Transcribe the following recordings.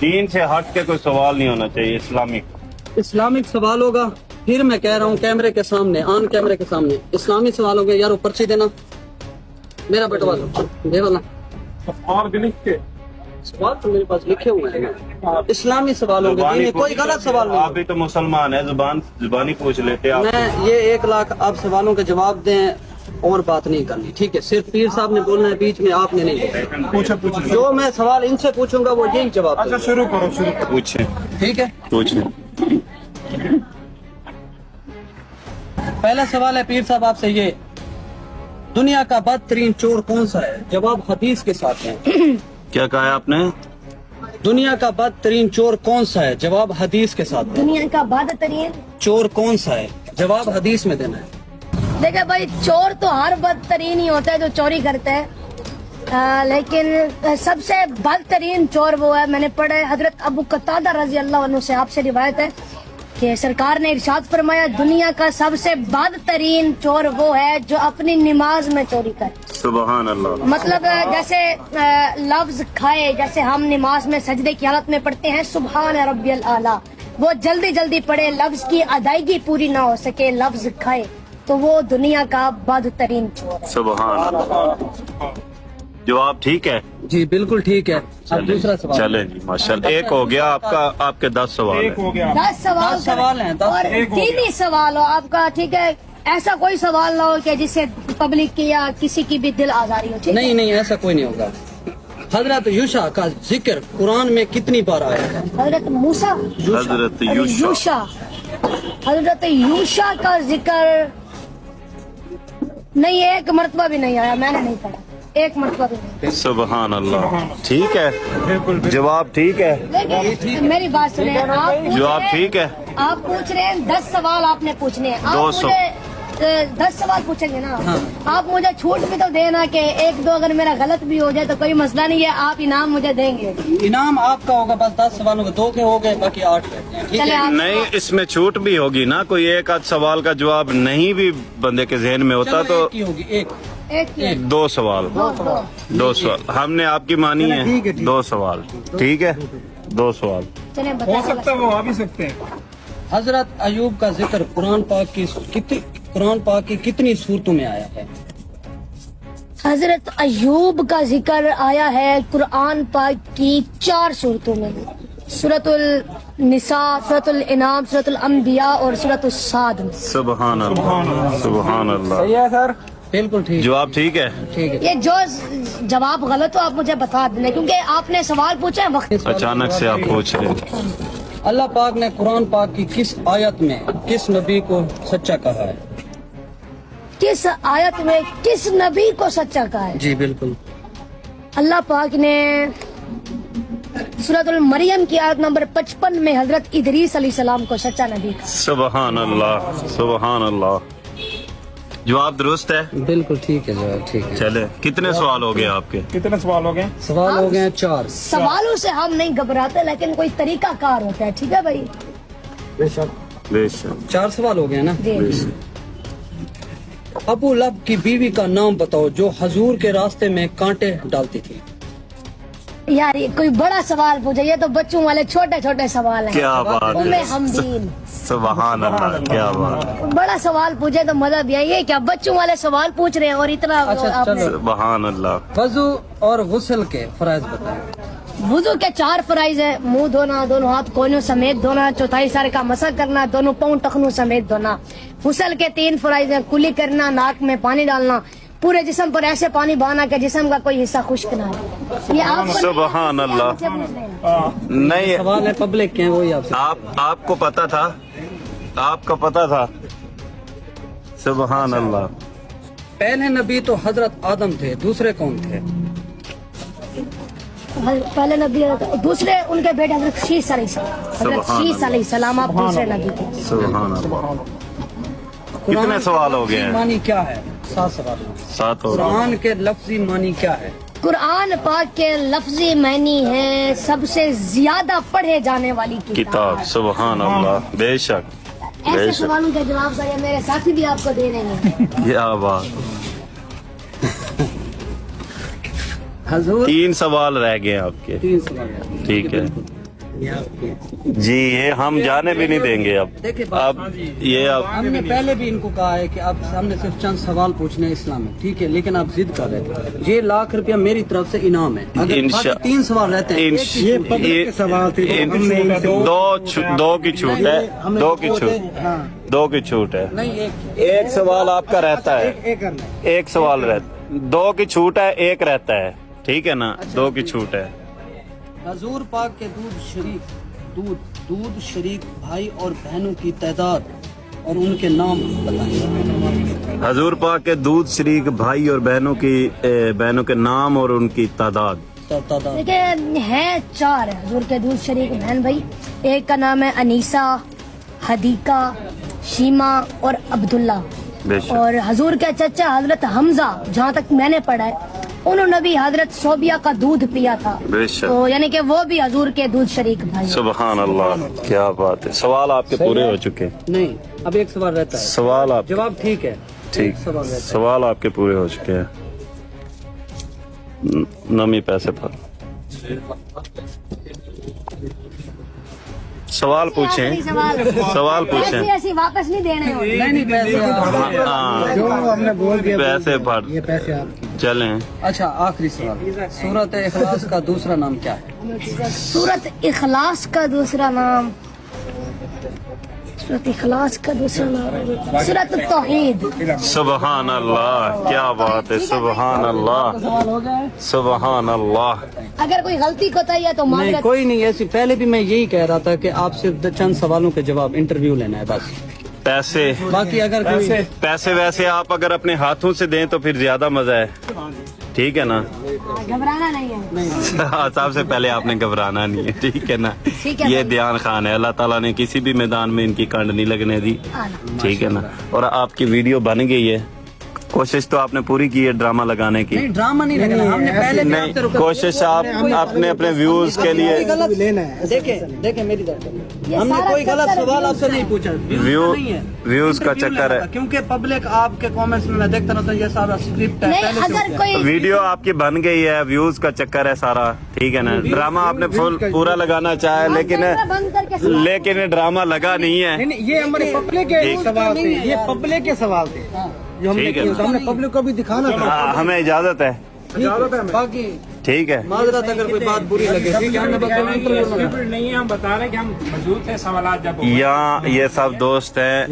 دین سے ہٹ کے کوئی سوال نہیں ہونا چاہیے اسلامک سوال ہوگا، پھر میں کہہ رہا ہوں کیمرے کے سامنے، آن کیمرے کے سامنے اسلامی سوال ہو گیا. یار وہ پرچی دینا میرا بیٹا والا دے والا. اور بھی لکھ کے سوال تو میرے پاس لکھے ہوئے ہیں، اسلامی سوال ہو گئے، کوئی غلط سوال آپ نہیں. بھی تو مسلمان ہیں، زبانی پوچھ لیتے آپ. میں یہ 1 لاکھ آپ سوالوں کے جواب دیں اور بات نہیں کرنی، ٹھیک ہے؟ صرف پیر صاحب نے بولنا ہے، بیچ میں آپ نے نہیں. پوچھے جو میں سوال ان سے پوچھوں گا وہ یہی جواب اچھا شروع کرو پوچھیں ٹھیک ہے؟ پوچھیں. پہلا سوال ہے پیر صاحب آپ سے، یہ دنیا کا بدترین چور کون سا ہے؟ جواب حدیث کے ساتھ ہے. کیا کہا ہے آپ نے؟ دنیا کا بدترین چور کون سا ہے؟ جواب حدیث کے ساتھ ہے. دنیا کا بدترین چور کون سا ہے؟ جواب حدیث میں دینا ہے. دیکھیں بھائی، چور تو ہر بدترین ہی ہوتا ہے جو چوری کرتا ہے، لیکن سب سے بدترین چور وہ ہے، میں نے پڑھا ہے حضرت ابو قتادہ رضی اللہ عنہ سے، آپ سے روایت ہے کہ سرکار نے ارشاد فرمایا دنیا کا سب سے بدترین چور وہ ہے جو اپنی نماز میں چوری کرے. سبحان اللہ. مطلب جیسے لفظ کھائے، جیسے ہم نماز میں سجدے کی حالت میں پڑھتے ہیں سبحان ربی الاعلیٰ، وہ جلدی جلدی پڑھے، لفظ کی ادائیگی پوری نہ ہو سکے، لفظ کھائے، تو وہ دنیا کا بدترین چور ہے. سبحان اللہ. جواب ٹھیک ہے؟ جی بالکل ٹھیک ہے. اب دوسرا سوال. چلیں جی ماشاءاللہ. 1 ہو گیا آپ کا، آپ کے 10 سوال ایک ہیں. ہو گیا. 10 سوال 10 سوال ہیں، 10 اور دینی سوال ہو آپ کا، ٹھیک ہے؟ ایسا کوئی سوال نہ ہو کہ جس سے پبلک کی یا کسی کی بھی دل آزاری ہو. ٹھیک ہے؟ نہیں ایسا کوئی نہیں ہوگا. حضرت یوشع کا ذکر قرآن میں کتنی بار آیا ہے؟ حضرت موسیٰ، حضرت یوشع. حضرت یوشع کا ذکر نہیں، 1 مرتبہ بھی نہیں آیا، میں نے نہیں پڑھا، 1 مرتبہ بھی نہیں. سبحان اللہ. ٹھیک ہے، جواب ٹھیک ہے. لیکن میری بات سنیں، جواب ٹھیک ہے. آپ پوچھ رہے ہیں 10 سوال آپ نے پوچھنے ہیں، آپ 200. مجھے 10 سوال پوچھیں گے نا، آپ مجھے چھوٹ بھی تو دینا کہ 1-2 اگر میرا غلط بھی ہو جائے تو کوئی مسئلہ نہیں ہے، آپ انعام مجھے دیں گے. انعام آپ کا ہوگا، بس 10 سوالوں کے 2 کے ہو گئے، باقی 8 رہتے ہیں. ٹھیک ہے؟ چلے آپ نہیں، اس میں چھوٹ بھی ہوگی نا، کوئی 1 آدھ سوال کا جواب نہیں بھی بندے کے ذہن میں ہوتا چلو تو ایک ہی ہوگی، ایک. ایک 2 سوال. 2 سوال ہم نے آپ کی مانی ہے. 2 سوال ٹھیک ہے. 2 سوال. چلیں ہو بتا سکتا ہے وہ آ بھی سکتے ہیں. حضرت ایوب کا ذکر قرآن پاک کی کتنی صورتوں میں آیا ہے؟ حضرت ایوب کا ذکر آیا ہے قرآن پاک کی 4 صورتوں میں، سورۃ النساء، سورۃ الانعام، سورۃ الانبیاء اور سورۃ الصاد میں. سبحان اللہ. سبحان اللہ. صحیح ہے سر. بالکل ٹھیک. جواب ٹھیک ہے. ٹھیک ہے. یہ جو جواب غلط ہو آپ مجھے بتا دیں، کیونکہ آپ نے سوال پوچھا ہے وقت. اچانک سے آپ پوچھ رہے ہیں. اللہ پاک نے قرآن پاک کی کس آیت میں کس نبی کو سچا کہا ہے؟ کس آیت میں کس نبی کو سچا کہا ہے؟ جی بالکل. اللہ پاک نے سورۃ المریم کی آیت نمبر 55 میں حضرت ادریس علیہ السلام کو سچا نبی کہا. سبحان اللہ. سبحان اللہ. جواب درست ہے. بالکل ٹھیک ہے، جواب ٹھیک ہے. چلے کتنے سوال ہو گئے آپ کے؟ کتنے سوال ہو گئے؟ سوال ہو گئے 4. سوالوں سے ہم نہیں گھبراتے، لیکن کوئی طریقہ کار ہوتا ہے، ٹھیک ہے بھائی؟ بے شک. 4 سوال ہو گئے نا. جی. ابو لہب کی بیوی کا نام بتاؤ جو حضور کے راستے میں کانٹے ڈالتی تھی. یار یہ کوئی بڑا سوال پوچھا، یہ تو بچوں والے چھوٹے چھوٹے سوال ہیں. کیا بات ام ہے. حمدین. سبحان اللہ. کیا بات ہے. بڑا سوال پوچھے تو مزہ بھی آئی. یہ کیا بچوں والے سوال پوچھ رہے ہیں اور اتنا اچھا آپ نے- چلو. سبحان اللہ. وضو اور غسل کے فرائض بتائیں. وضو کے 4 فرائض ہیں: منہ دھونا، دونوں ہاتھ کونوں سمیت دھونا، چوتھائی سر کا مسح کرنا، دونوں پاؤں ٹخنوں سمیت دھونا. غسل کے 3 فرائض ہیں: کلی کرنا، ناک میں پانی ڈالنا، پورے جسم پر ایسے پانی بہانا کہ جسم کا کوئی حصہ خشک نہ ہو. یہ آپ کو سبحان اللہ. سے پوچھ رہے ہیں. نہیں، سوال ہے پبلک کے ہیں، وہی آپ سے. آپ کو پتا تھا، آپ کا پتا تھا. سبحان اللہ. پہلے نبی تو حضرت آدم تھے، دوسرے کون تھے؟ پہلے نبی دوسرے ان کے بیٹے حضرت شیس علیہ السلام. حضرت سبحان شیس علیہ السلام آپ دوسرے نبی تھے. سبحان اللہ. کتنے سوال ہو گئے ہیں؟ معنی کیا ہے؟ 7 سوال. 7 ہو گئے. قرآن کے لفظی معنی کیا ہے؟ قرآن پاک کے لفظی معنی ہے سب سے زیادہ پڑھے جانے والی کتاب. سبحان اللہ. بے شک. ایسے سوالوں کے جواب سر میرے ساتھی بھی آپ کو دے رہے ہیں. کیا بات. حضور 3 سوال رہ گئے آپ کے. 3 سوال. ٹھیک ہے. جی یہ ہم جانے بھی نہیں دیں گے اب دیکھیں یہ اب ہم نے پہلے بھی ان کو کہا ہے کہ آپ ہم نے صرف چند سوال پوچھنے ہیں اسلام میں، ٹھیک ہے، لیکن آپ ضد کر رہے تھے۔ یہ ₹1,00,000 میری طرف سے انعام ہے، اگر باقی 3 سوال رہتے ہیں دو کی چھوٹ ہے، دو کی چھوٹ ہے، نہیں ایک سوال آپ کا رہتا ہے، ایک سوال رہتا، 2 کی چھوٹ ہے، ایک رہتا ہے، ٹھیک ہے نا، 2 کی چھوٹ ہے۔ حضور پاک کے دودھ شریک بھائی اور بہنوں کی تعداد اور ان کے نام بتائیں۔ حضور پاک کے دودھ شریک بھائی اور بہنوں کے نام اور ان کی تعداد۔ دیکھیں ہیں 4 حضور کے دودھ شریک بہن بھائی، ایک کا نام ہے انیسہ، حدیقہ، شیما اور عبداللہ، بے شک۔ اور حضور کے چچا حضرت حمزہ، جہاں تک میں نے پڑھا ہے، انہوں نے بھی حضرت صوبیہ کا دودھ پیا تھا، بے شک۔ تو یعنی کہ وہ بھی حضور کے دودھ شریک بھائی ہیں۔ سبحان اللہ، کیا بات ہے، سوال آپ کے پورے ہو چکے ہیں۔ نہیں، اب ایک سوال رہتا ہے، سوال آپ جواب ٹھیک ہے، ٹھیک، ایک سوال رہتا ہے۔ سوال آپ کے پورے ہو چکے ہیں۔ نمی پیسے پر سوال پوچھیں، سوال پوچھیں، ایسی واپس نہیں دینے ہوتے۔ نہیں پیسے ہاں پیسے پر چلیں۔ اچھا آخری سوال، سورۃ اخلاص کا دوسرا نام کیا ہے؟ سورت اخلاص کا دوسرا نام، سورت اخلاص کا دوسرا نام سورت التوحید۔ سبحان اللہ، کیا بات ہے، سبحان اللہ، سوال ہو جائے؟ سبحان اللہ۔ اگر کوئی غلطی کوتاہی ہے تو نہیں معذرت۔ کوئی نہیں، ایسی پہلے بھی میں یہی کہہ رہا تھا کہ آپ صرف چند سوالوں کے جواب انٹرویو لینا ہے بس، پیسے باقی اگر کوئی پیسے ویسے آپ اگر اپنے ہاتھوں سے دیں تو پھر زیادہ مزہ ہے، ٹھیک ہے نا، گھبرانا نہیں ہے۔ سب سے پہلے آپ نے گھبرانا نہیں ہے، ٹھیک ہے نا، ٹھیک ہے یہ دھیان خان ہے، اللہ تعالیٰ نے کسی بھی میدان میں ان کی کنڈ نہیں لگنے دی، ٹھیک ہے نا، اور آپ کی ویڈیو بن گئی ہے، کوشش تو آپ نے پوری کی ہے ڈرامہ لگانے کی، نہیں ڈرامہ نہیں لگنا، ہم نے پہلے بھی آپ سے نہیں کوشش آپ اپنے ویوز کے لیے، دیکھیں میری طرف، ہم نے کوئی غلط سوال آپ سے نہیں پوچھا، ویوز کا چکر ہے، کیونکہ پبلک آپ کے کامنٹس میں دیکھتا رہتا ہوں، یہ سارا اسکرپٹ ہے، نہیں پہلے سے اگر کوئی ویڈیو آپ کی بن گئی ہے، ویوز کا چکر ہے سارا، ٹھیک ہے نا، ڈرامہ آپ نے فل پورا لگانا چاہا ہے لیکن ڈرامہ لگا نہیں ہے، یہ ہمارے پبلک کے سوال تھے، یہ پبلک کے سوال تھے جو ہم نے ٹھیک ہے کیے، تو ہم نے پبلک کو بھی دکھانا تھا، ہمیں اجازت ہے، باقی ٹھیک ہے، معذرت اگر کوئی بات بری لگے، ٹھیک ہے، ہم نے بس نہیں ہے، ہم بتا رہے ہیں کہ ہم موجود تھے، سوالات جب یہاں یہ سب دوست ہیں،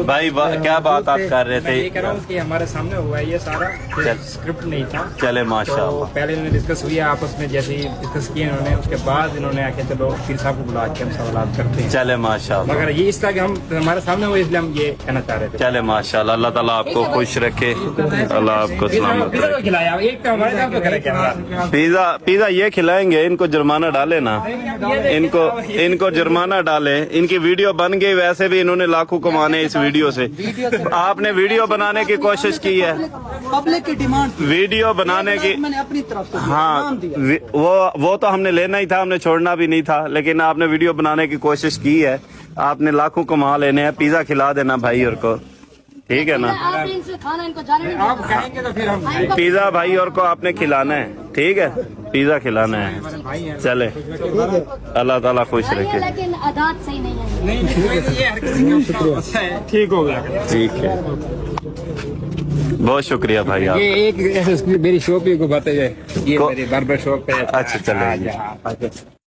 بھائی کیا بات آپ کر رہے میں یہ کہہ رہا تھے، ہوں کہ ہمارے سامنے ہوا ہے یہ سارا اسکرپٹ نہیں تھا، چلے ماشاء تو اللہ، پہلے انہوں نے ڈسکس ہوئی آپس میں، جیسے ہی ڈسکس کیے انہوں نے، اس کے بعد انہوں نے آ کے چلو پیر صاحب کو بلا کے ہم سوالات کرتے ہیں، چلے ماشاء اللہ، مگر یہ اس طرح کہ ہم ہمارے سامنے ہوئے، اس لیے ہم یہ کہنا چاہ رہے تھے۔ چلے ماشاء اللہ، اللہ تعالیٰ آپ کو خوش رکھے، اللہ آپ کو سلامت پیزا رکھے، کو کھلایا، ایک تو ہمارے ساتھ تو کرے کیمرہ، پیزا یہ کھلائیں گے، ان کو جرمانہ ڈالے نا، ان کو جرمانہ ڈالے، ان کی ویڈیو بن گئی، ویسے بھی انہوں نے لاکھوں کمانے اس ویڈیو سے، آپ نے ویڈیو بنانے کی کوشش کی ہے، پبلک کی ڈیمانڈ، ویڈیو بنانے کی، میں نے اپنی طرف سے ہاں نام دیا، وہ تو ہم نے لینا ہی تھا، ہم نے چھوڑنا بھی نہیں تھا، لیکن آپ نے ویڈیو بنانے کی کوشش کی ہے، آپ نے لاکھوں کما لینے ہیں، پیزا کھلا دینا بھائی اور کو، ٹھیک ہے نا، آپ ان سے کھانا ان کو جانے نہیں آپ کہیں گے تو پھر ہم پیزا بھائی اور کو آپ نے کھلانا ہے، ٹھیک ہے، پیزا کھلانا ہے، چلے، اللہ تعالیٰ خوش دیتے، رکھے، لیکن عادات صحیح نہیں ہے۔ نہیں یہ ہر کسی کا مسئلہ ہے، ٹھیک ہو گیا، ٹھیک ہے، بہت شکریہ بھائی آپ یہ ایک میری شاپ کو بتائیے، یہ کو- میری باربر شاپ ہے، اچھا چلے جی۔